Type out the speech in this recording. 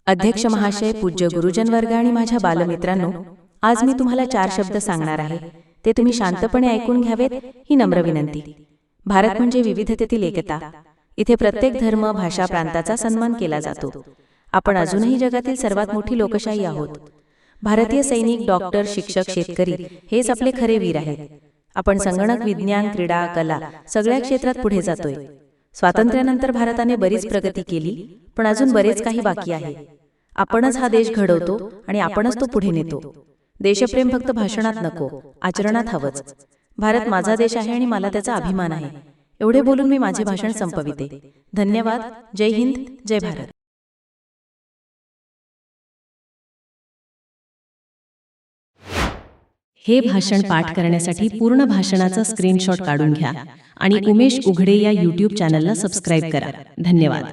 अध्यक्ष महाशय, पूज्य गुरुजन वर्ग आणि माझ्या बालमित्रांनो, आज मी तुम्हाला 4 शब्द सांगणार आहे. ते तुम्ही शांतपणे ऐकून घ्यावेत ही नम्र विनंती. भारत म्हणजे विविधतेतील एकता. इथे प्रत्येक धर्म, भाषा, प्रांताचा सन्मान केला जातो. आपण अजूनही जगातील सर्वात मोठी लोकशाही आहोत. भारतीय सैनिक, डॉक्टर, शिक्षक, शेतकरी हेच आपले खरे वीर आहेत. आपण संगणक, विज्ञान, क्रीडा, कला सगळ्या क्षेत्रात पुढे जातोय. स्वातंत्र्यानंतर भारताने बरीच प्रगती केली, पण अजून बरेच काही बाकी आहे. आपणच हा देश घडवतो आणि आपणच तो पुढे नेतो. देशप्रेम फक्त भाषणात नको, आचरणात हवंच. भारत माझा देश आहे आणि मला त्याचा अभिमान आहे. एवढे बोलून मी माझे भाषण संपविते. धन्यवाद. जय हिंद, जय भारत. हे भाषण पाठ करण्यासाठी पूर्ण भाषणाचा स्क्रीनशॉट काढून घ्या आणि उमेश उघडे या यूट्यूब चॅनलला सबस्क्राईब करा. धन्यवाद.